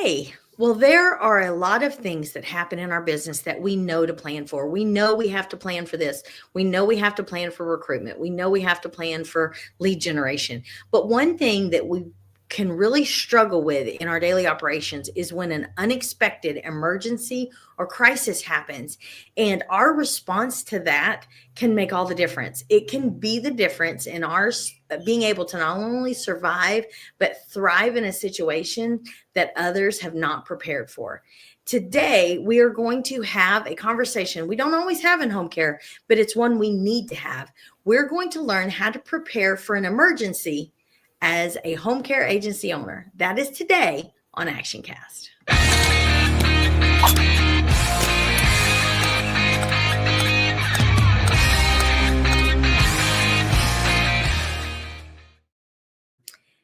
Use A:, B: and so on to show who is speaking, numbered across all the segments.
A: Okay. Well, there are a lot of things that happen in our business that we know to plan for. We know we have to plan for this. We know we have to plan for recruitment. We know we have to plan for lead generation. But one thing that we can really struggle with in our daily operations is when an unexpected emergency or crisis happens. And our response to that can make all the difference. It can be the difference in our being able to not only survive, but thrive in a situation that others have not prepared for. Today, we are going to have a conversation we don't always have in home care, but it's one we need to have. We're going to learn how to prepare for an emergency as a home care agency owner. That is today on ActionCast.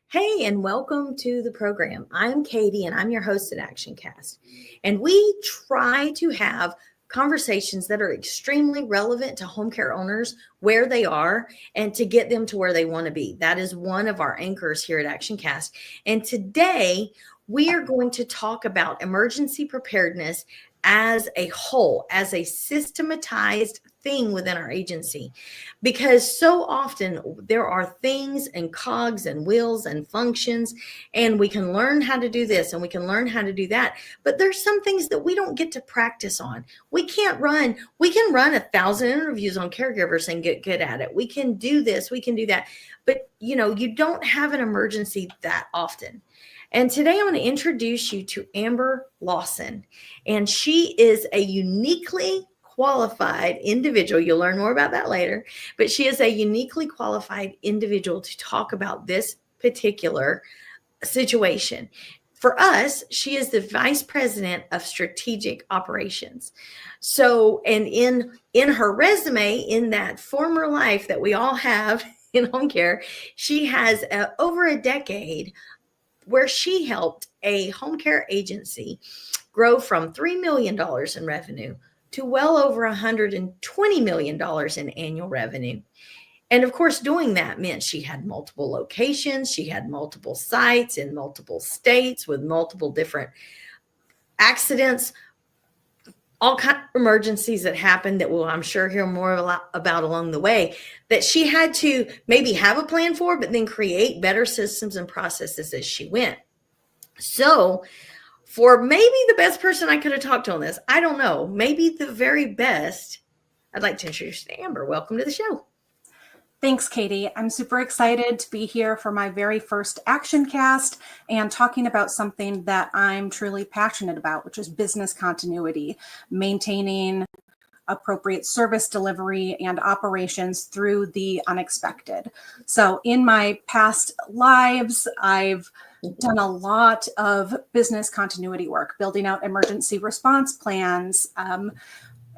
A: Hey, and welcome to the program. I'm Katie, and I'm your host at ActionCast. And we try to have conversations that are extremely relevant to home care owners where they are and to get them to where they want to be. That is one of our anchors here at ActionCast. And today we are going to talk about emergency preparedness as a whole, as a systematized thing within our agency, because so often there are things and cogs and wheels and functions, and we can learn how to do this and we can learn how to do that, but there's some things that we don't get to practice on. We can run 1,000 interviews on caregivers and get good at it. We can do this, we can do that, but you don't have an emergency that often. And today I'm going to introduce you to Amber Lawson, and she is a uniquely qualified individual. You'll learn more about that later, but she is a uniquely qualified individual to talk about this particular situation. For us, she is the Vice President of Strategic Operations. So, and in her resume, in that former life that we all have in home care, she has over a decade where she helped a home care agency grow from $3 million in revenue to well over $120 million in annual revenue. And of course, doing that meant she had multiple locations. She had multiple sites in multiple states with multiple different accidents, all kinds of emergencies that happened that we'll, I'm sure, hear more about along the way, that she had to maybe have a plan for, but then create better systems and processes as she went. So for maybe the best person I could have talked to on this, I don't know, maybe the very best, I'd like to introduce you to Amber. Welcome to the show.
B: Thanks, Katie. I'm super excited to be here for my very first ActionCast and talking about something that I'm truly passionate about, which is business continuity, maintaining appropriate service delivery and operations through the unexpected. So in my past lives, I've done a lot of business continuity work, building out emergency response plans,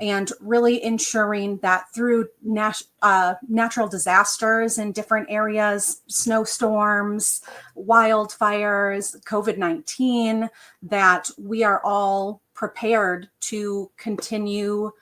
B: and really ensuring that through natural disasters in different areas, snowstorms, wildfires, COVID-19, that we are all prepared to continue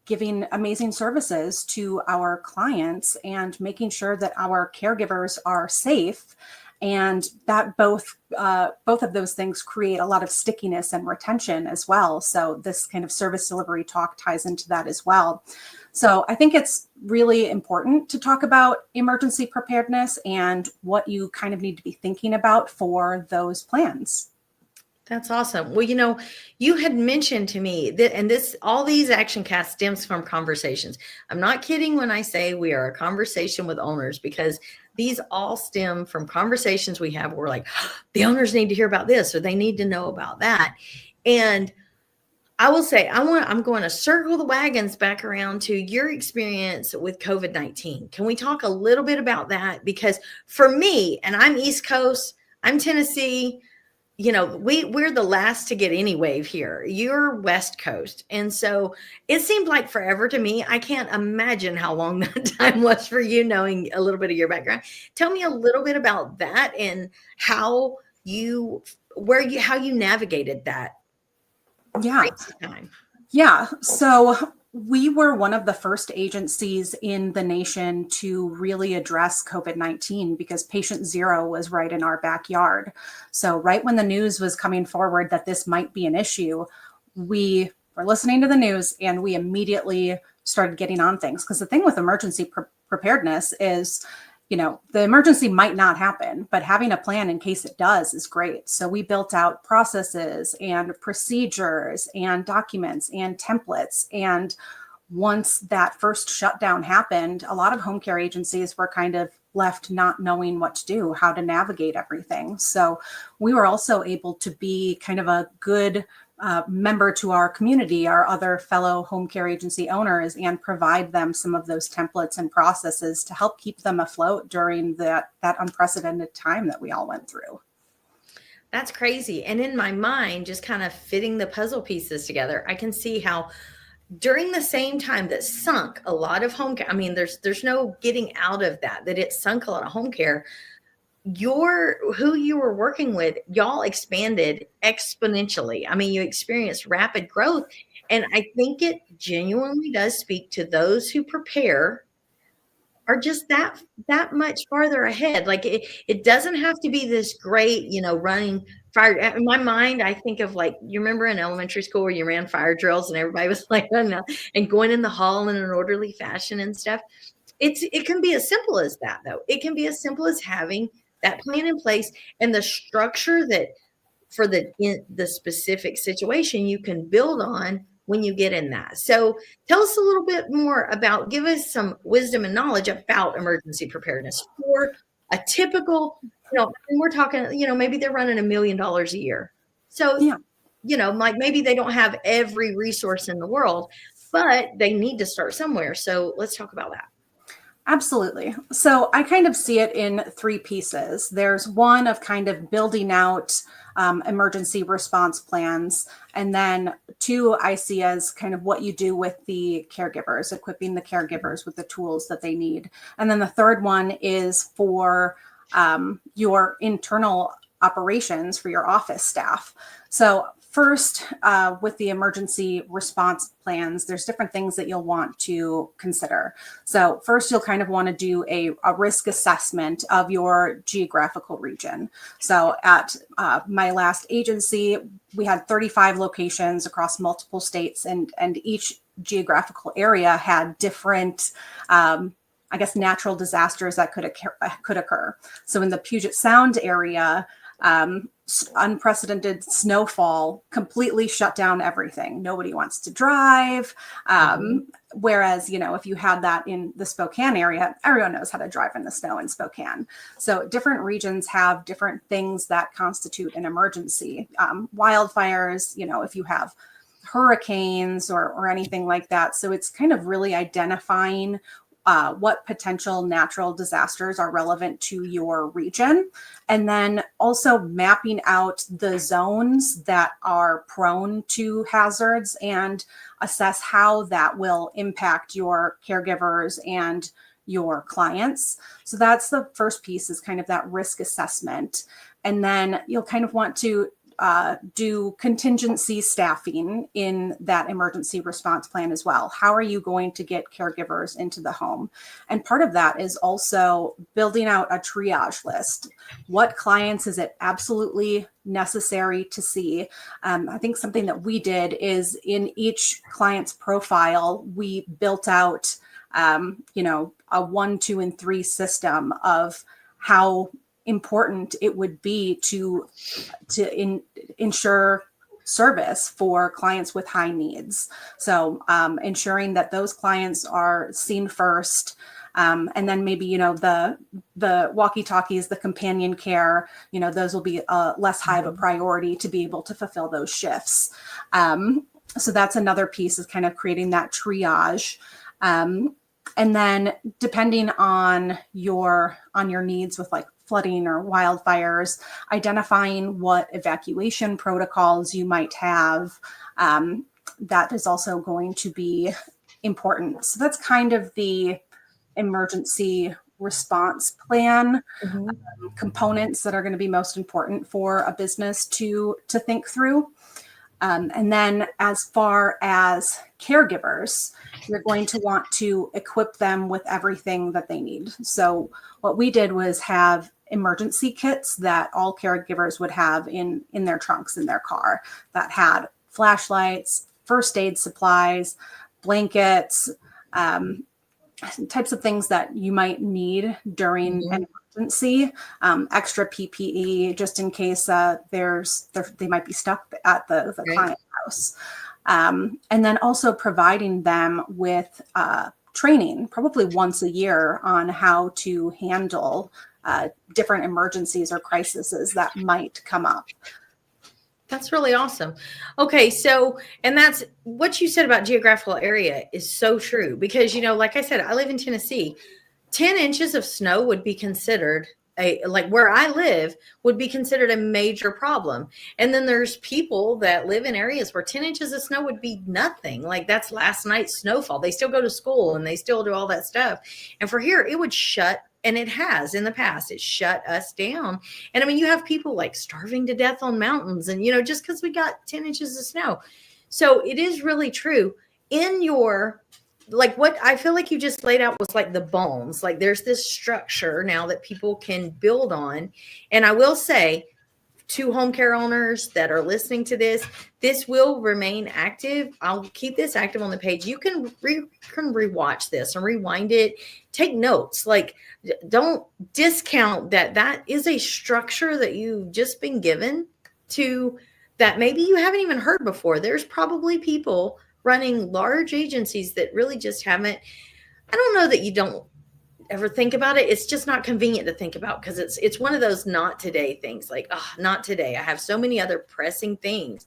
B: giving amazing services to our clients and making sure that our caregivers are safe. And that both of those things create a lot of stickiness and retention as well. So this kind of service delivery talk ties into that as well. So I think it's really important to talk about emergency preparedness and what you kind of need to be thinking about for those plans.
A: That's awesome. Well, you had mentioned to me that, and all these ActionCasts stems from conversations. I'm not kidding when I say we are a conversation with owners, because these all stem from conversations we have where we're like, the owners need to hear about this, or they need to know about that. And I will say, I'm going to circle the wagons back around to your experience with COVID-19. Can we talk a little bit about that? Because for me, and I'm East Coast, I'm Tennessee, we're the last to get any wave here. You're West Coast. And so it seemed like forever to me. I can't imagine how long that time was for you, knowing a little bit of your background. Tell me a little bit about that and how you navigated that.
B: Yeah.
A: Time.
B: Yeah. So We were one of the first agencies in the nation to really address COVID-19 because patient zero was right in our backyard. So right when the news was coming forward that this might be an issue, we were listening to the news and we immediately started getting on things. Because the thing with emergency preparedness is, the emergency might not happen, but having a plan in case it does is great. So we built out processes and procedures and documents and templates. And once that first shutdown happened, a lot of home care agencies were kind of left not knowing what to do, how to navigate everything. So we were also able to be kind of a good member to our community, our other fellow home care agency owners, and provide them some of those templates and processes to help keep them afloat during that unprecedented time that we all went through.
A: That's crazy. And in my mind, just kind of fitting the puzzle pieces together, I can see how during the same time that sunk a lot of home care, I mean, there's no getting out of that it sunk a lot of home care. Who you were working with, y'all expanded exponentially. I mean, you experienced rapid growth. And I think it genuinely does speak to those who prepare are just that much farther ahead. Like it doesn't have to be this great, running fire. In my mind, I think of, like, you remember in elementary school where you ran fire drills and everybody was like, and going in the hall in an orderly fashion and stuff. It can be as simple as that, though. It can be as simple as having that plan in place and the structure that for in the specific situation you can build on when you get in that. So tell us a little bit more give us some wisdom and knowledge about emergency preparedness for a typical, and we're talking, maybe they're running $1 million a year. So, like maybe they don't have every resource in the world, but they need to start somewhere. So let's talk about that.
B: Absolutely. So I kind of see it in three pieces. There's one of kind of building out emergency response plans. And then two, I see as kind of what you do with the caregivers, equipping the caregivers with the tools that they need. And then the third one is for your internal operations for your office staff. So first, with the emergency response plans, there's different things that you'll want to consider. So first, you'll kind of want to do a risk assessment of your geographical region. So at my last agency, we had 35 locations across multiple states, and each geographical area had different natural disasters that could occur. So in the Puget Sound area, unprecedented snowfall completely shut down everything. Nobody wants to drive. Whereas, if you had that in the Spokane area, everyone knows how to drive in the snow in Spokane. So different regions have different things that constitute an emergency. Wildfires, if you have hurricanes or anything like that. So it's kind of really identifying what potential natural disasters are relevant to your region, and then also mapping out the zones that are prone to hazards and assess how that will impact your caregivers and your clients. So that's the first piece, is kind of that risk assessment. And then you'll kind of want to do contingency staffing in that emergency response plan as well. How are you going to get caregivers into the home? And part of that is also building out a triage list. What clients is it absolutely necessary to see? I think something that we did is in each client's profile, we built out, a 1, 2, and 3 system of how important it would be to ensure service for clients with high needs. So ensuring that those clients are seen first, and then maybe the walkie-talkies, the companion care, those will be less high of a priority to be able to fulfill those shifts. So that's another piece, is kind of creating that triage. And then depending on your needs with like flooding or wildfires, identifying what evacuation protocols you might have, that is also going to be important. So that's kind of the emergency response plan components that are going to be most important for a business to think through. And then as far as caregivers, you're going to want to equip them with everything that they need. So what we did was have emergency kits that all caregivers would have in their trunks in their car that had flashlights, first aid supplies, blankets, types of things that you might need during an emergency, extra PPE just in case they might be stuck at the client house. And then also providing them with training, probably once a year, on how to handle different emergencies or crises that might come up.
A: That's really awesome. Okay, so, and that's what you said about geographical area is so true because, like I said, I live in Tennessee. 10 inches of snow would be considered like where I live would be considered a major problem. And then there's people that live in areas where 10 inches of snow would be nothing. Like that's last night's snowfall. They still go to school and they still do all that stuff. And for here, it would shut. And it has in the past, it shut us down. And I mean, you have people like starving to death on mountains and, just because we got 10 inches of snow. So it is really true in your, like what I feel like you just laid out was like the bones, like there's this structure now that people can build on. And I will say to home care owners that are listening to this will remain active. I'll keep this active on the page. You can rewatch this and rewind it. Take notes. Like, don't discount that is a structure that you've just been given to that maybe you haven't even heard before. There's probably people running large agencies that really just haven't. I don't know that you don't ever think about it. It's just not convenient to think about because it's one of those not today things, like, oh, not today. I have so many other pressing things,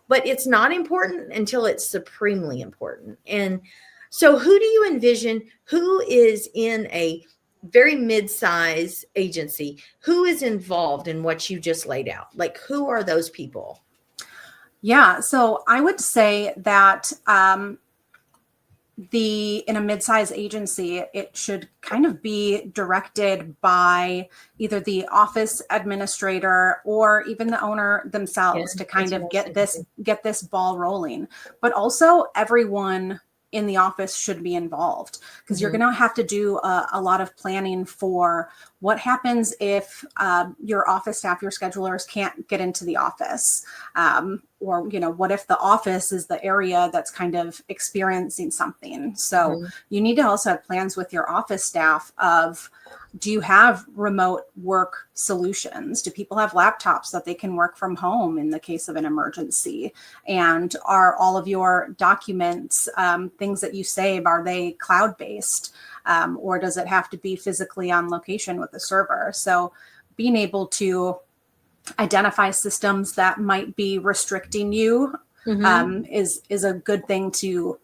A: but it's not important until it's supremely important. And so who do you envision who is in a very mid-size agency, who is involved in what you just laid out? Like, who are those people?
B: Yeah, so I would say that in a mid-size agency, it should kind of be directed by either the office administrator or even the owner themselves to kind of get this ball rolling. But also everyone in the office should be involved because you're going to have to do a lot of planning for what happens if your office staff, your schedulers can't get into the office. Or, what if the office is the area that's kind of experiencing something? So you need to also have plans with your office staff of, do you have remote work solutions? Do people have laptops that they can work from home in the case of an emergency? And are all of your documents, things that you save, are they cloud-based? Or does it have to be physically on location with the server? So being able to identify systems that might be restricting you is a good thing to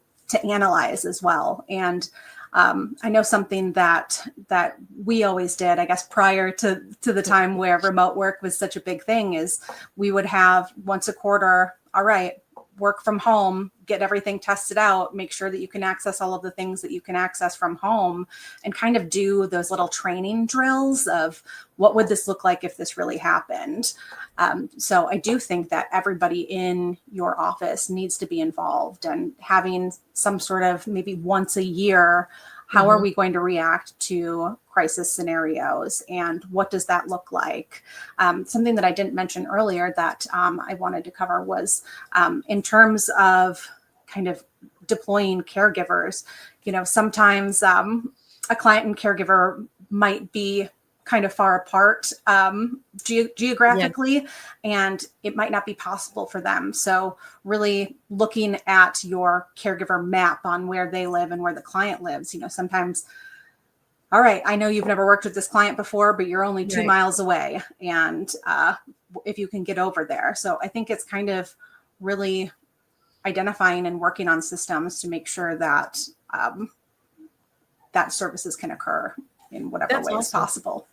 B: analyze as well. And I know something that we always did, I guess, prior to the time where remote work was such a big thing, is we would have once a quarter, all right, work from home, get everything tested out, make sure that you can access all of the things that you can access from home, and kind of do those little training drills of what would this look like if this really happened. So I do think that everybody in your office needs to be involved, and having some sort of maybe once a year, how are we going to react to crisis scenarios, and what does that look like? Something that I didn't mention earlier that I wanted to cover was in terms of kind of deploying caregivers. Sometimes a client and caregiver might be kind of far apart geographically, and it might not be possible for them. So really looking at your caregiver map on where they live and where the client lives. Sometimes, all right, I know you've never worked with this client before, but you're only 2 miles away, and if you can get over there. So I think it's kind of really identifying and working on systems to make sure that that services can occur in whatever way is possible.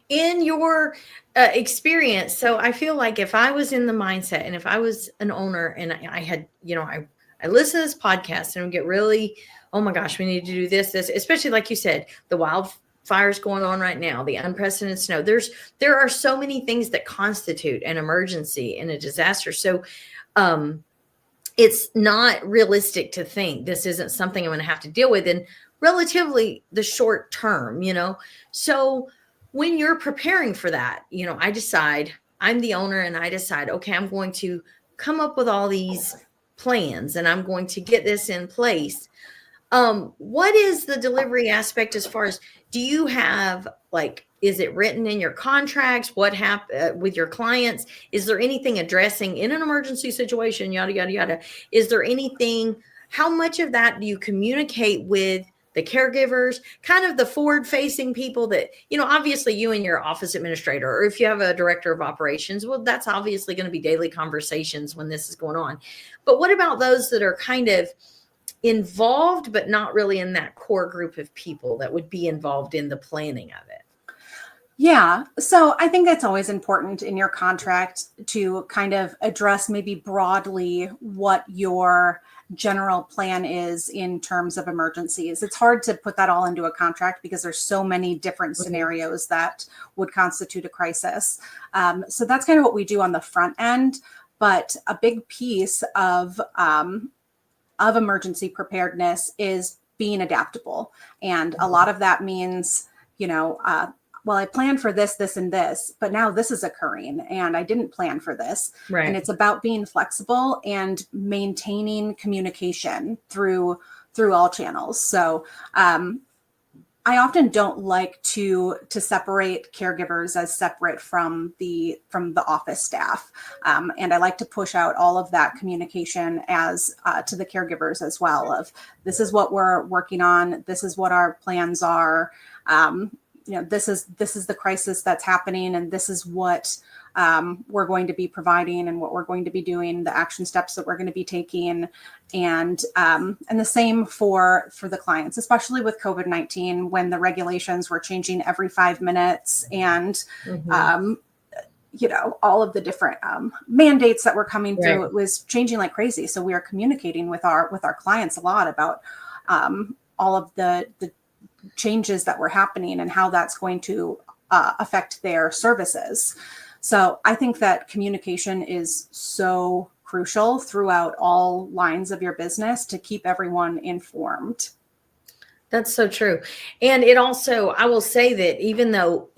A: In your experience, so I feel like if I was in the mindset and if I was an owner and I had, I listen to this podcast and get really, oh my gosh, we need to do this, especially like you said, the fires going on right now, the unprecedented snow. There are so many things that constitute an emergency and a disaster. So it's not realistic to think this isn't something I'm going to have to deal with in relatively the short term, So when you're preparing for that, I decide, I'm the owner, and I decide, okay, I'm going to come up with all these plans and I'm going to get this in place. What is the delivery aspect as far as, do you have, like, is it written in your contracts? What happened with your clients? Is there anything addressing in an emergency situation, yada, yada, yada? Is there anything, how much of that do you communicate with the caregivers, kind of the forward facing people that, obviously you and your office administrator, or if you have a director of operations, well, that's obviously going to be daily conversations when this is going on. But what about those that are kind of involved, but not really in that core group of people that would be involved in the planning of it?
B: Yeah. So I think it's always important in your contract to kind of address maybe broadly what your general plan is in terms of emergencies. It's hard to put that all into a contract because there's so many different scenarios that would constitute a crisis. So that's kind of what we do on the front end. But a big piece of emergency preparedness is being adaptable. And a lot of that means, well, I planned for this, this, and this, but now this is occurring and I didn't plan for this.
A: Right.
B: And it's about being flexible and maintaining communication through all channels. So I often don't like to separate caregivers as separate from the office staff, and I like to push out all of that communication as to the caregivers as well. Of, this is what we're working on, this is what our plans are. This is the crisis that's happening, and this is what we're going to be providing and what we're going to be doing, the action steps that we're going to be taking. And the same for the clients, especially with COVID-19, when the regulations were changing every 5 minutes and, all of the different mandates that were coming through, it was changing like crazy. So we are communicating with our clients a lot about all of the changes that were happening and how that's going to affect their services. So I think that communication is so crucial throughout all lines of your business to keep everyone informed.
A: That's so true. And it also, I will say that even though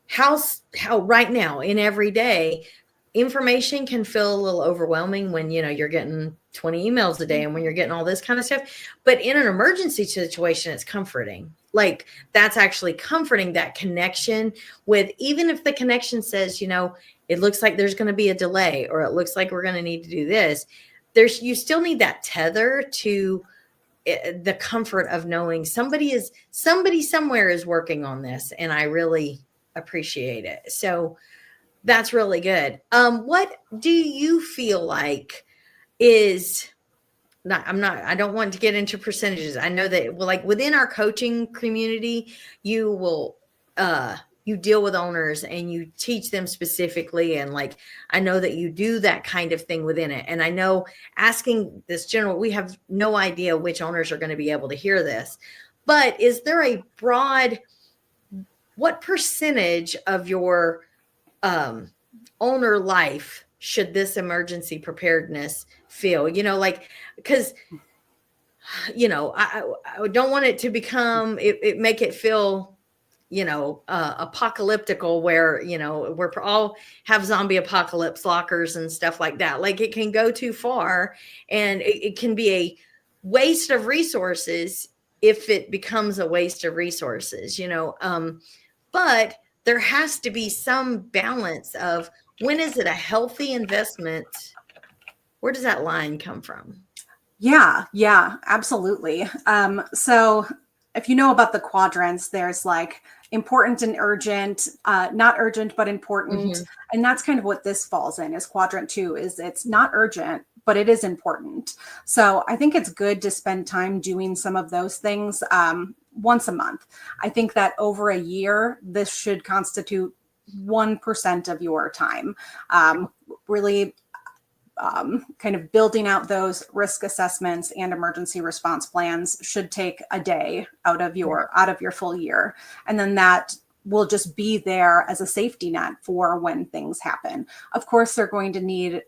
A: how right now in every day, information can feel a little overwhelming when, you're getting 20 emails a day and when you're getting all this kind of stuff. But in an emergency situation, it's comforting. Like, that's actually comforting, that connection with, even if the connection says, it looks like there's going to be a delay, or it looks like we're going to need to do this. You still need that tether to the comfort of knowing somebody somewhere is working on this. And I really appreciate it. So that's really good. What do you feel like is I don't want to get into percentages. I know that, well, like within our coaching community, you will, you deal with owners and you teach them specifically. And like, I know that you do that kind of thing within it. And I know, asking this general, we have no idea which owners are going to be able to hear this, but is there a broad, what percentage of your owner life should this emergency preparedness feel, because, I don't want it to become, it make it feel, apocalyptical, where, we're all have zombie apocalypse lockers and stuff like that. Like, it can go too far, and it can be a waste of resources if it becomes a waste of resources, but there has to be some balance of, when is it a healthy investment? Where does that line come from?
B: Yeah, absolutely. So if you know about the quadrants, there's like important and urgent, not urgent, but important. And that's kind of what this falls in, is quadrant 2, is it's not urgent, but it is important. So I think it's good to spend time doing some of those things once a month. I think that over a year, this should constitute 1% of your time. Really kind of building out those risk assessments and emergency response plans should take a day out of your full year. And then that will just be there as a safety net for when things happen. Of course, they're going to need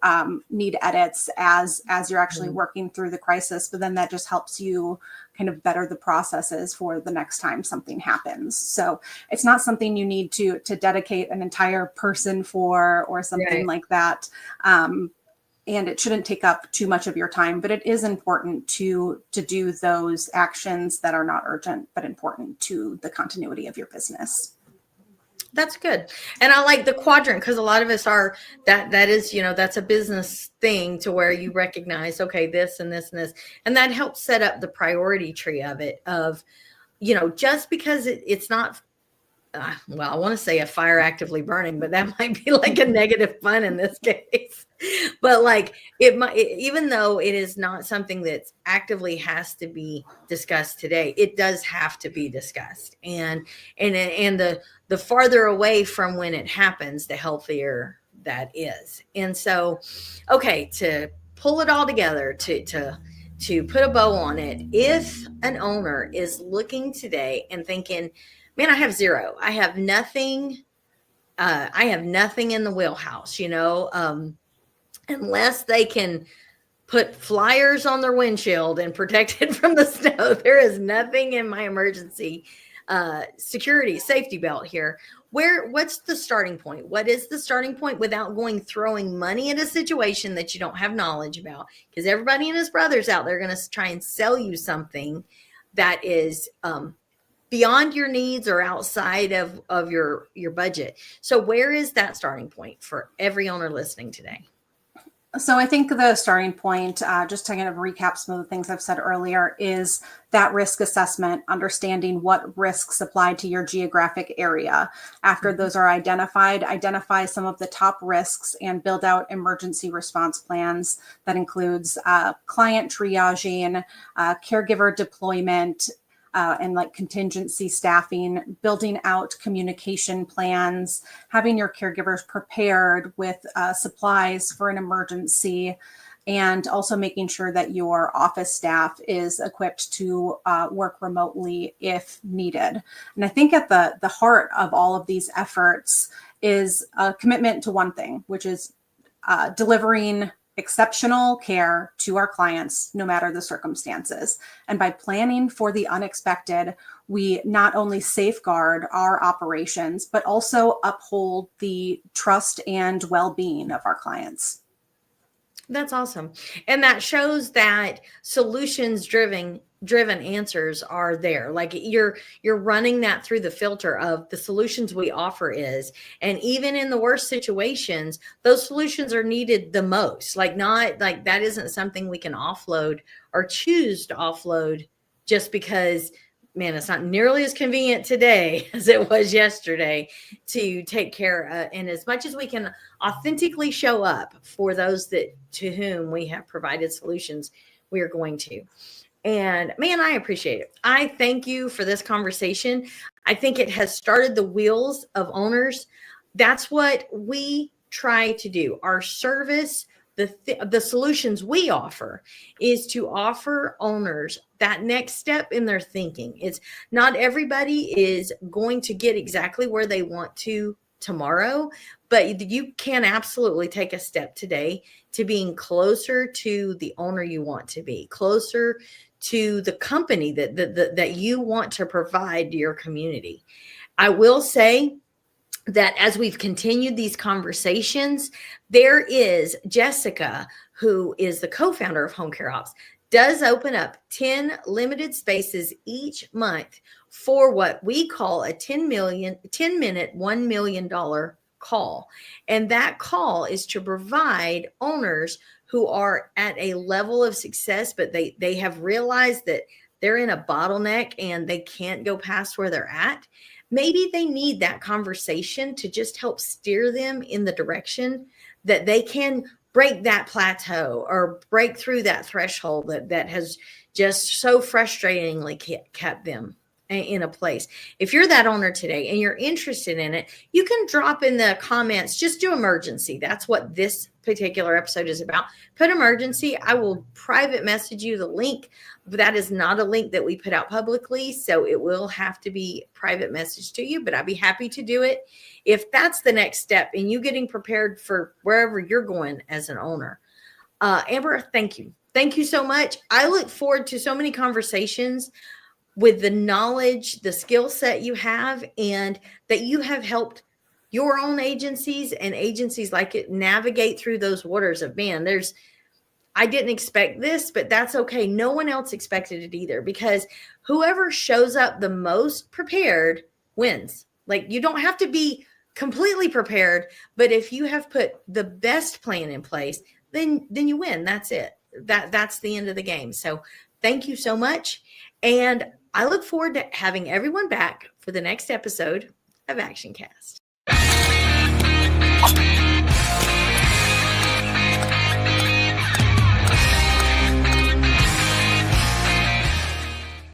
B: edits as you're actually working through the crisis, but then that just helps you kind of better the processes for the next time something happens. So it's not something you need to dedicate an entire person for or something like that. And it shouldn't take up too much of your time, but it is important to do those actions that are not urgent, but important to the continuity of your business.
A: That's good. And I like the quadrant because a lot of us are that is, that's a business thing to where you recognize, okay, this and this and this, and that helps set up the priority tree of it of, just because it's not, well, I want to say a fire actively burning, but that might be like a negative pun in this case. But like it might, even though it is not something that actively has to be discussed today, it does have to be discussed. And the farther away from when it happens, the healthier that is. And so, okay, to pull it all together, to put a bow on it, if an owner is looking today and thinking, man, I have zero. I have nothing. I have nothing in the wheelhouse, unless they can put flyers on their windshield and protect it from the snow. There is nothing in my emergency security safety belt here. What's the starting point? What is the starting point without throwing money at a situation that you don't have knowledge about? Because everybody and his brothers out there are going to try and sell you something that is beyond your needs or outside of your budget. So where is that starting point for every owner listening today?
B: So I think the starting point, just to kind of recap some of the things I've said earlier, is that risk assessment, understanding what risks apply to your geographic area. After those are identified, identify some of the top risks and build out emergency response plans. That includes client triaging, caregiver deployment, and like contingency staffing, building out communication plans, having your caregivers prepared with supplies for an emergency, and also making sure that your office staff is equipped to work remotely if needed. And I think at the heart of all of these efforts is a commitment to one thing, which is delivering exceptional care to our clients, no matter the circumstances. And by planning for the unexpected, we not only safeguard our operations, but also uphold the trust and well-being of our clients.
A: That's awesome. And that shows that solutions driven answers are there. Like you're running that through the filter of the solutions we offer is, and even in the worst situations, those solutions are needed the most. Like not like that isn't something we can offload or choose to offload just because, man, it's not nearly as convenient today as it was yesterday to take care. And as much as we can authentically show up for those to whom we have provided solutions, we are going to. And man, I appreciate it. I thank you for this conversation. I think it has started the wheels of owners. That's what we try to do. Our service, the solutions we offer is to offer owners that next step in their thinking. It's not everybody is going to get exactly where they want to tomorrow, but you can absolutely take a step today to being closer to the owner you want to be, closer to the company that you want to provide to your community. I will say that as we've continued these conversations, there is Jessica, who is the co-founder of Home Care Ops, does open up 10 limited spaces each month for what we call a 10-minute, $1 million call. And that call is to provide owners who are at a level of success, but they have realized that they're in a bottleneck and they can't go past where they're at. Maybe they need that conversation to just help steer them in the direction that they can break that plateau or break through that threshold that has just so frustratingly kept them. in a place. If you're that owner today and you're interested in it, you can drop in the comments, just do emergency. That's what this particular episode is about. Put emergency. I will private message you the link. But that is not a link that we put out publicly. So it will have to be private message to you, but I'd be happy to do it if that's the next step in you getting prepared for wherever you're going as an owner. Amber, thank you. Thank you so much. I look forward to so many conversations with the knowledge, the skill set you have, and that you have helped your own agencies and agencies like it navigate through those waters of, man, I didn't expect this, but that's okay. No one else expected it either, because whoever shows up the most prepared wins. Like, you don't have to be completely prepared, but if you have put the best plan in place, then you win. That's it. That's the end of the game. So thank you so much. And I look forward to having everyone back for the next episode of ActionCast.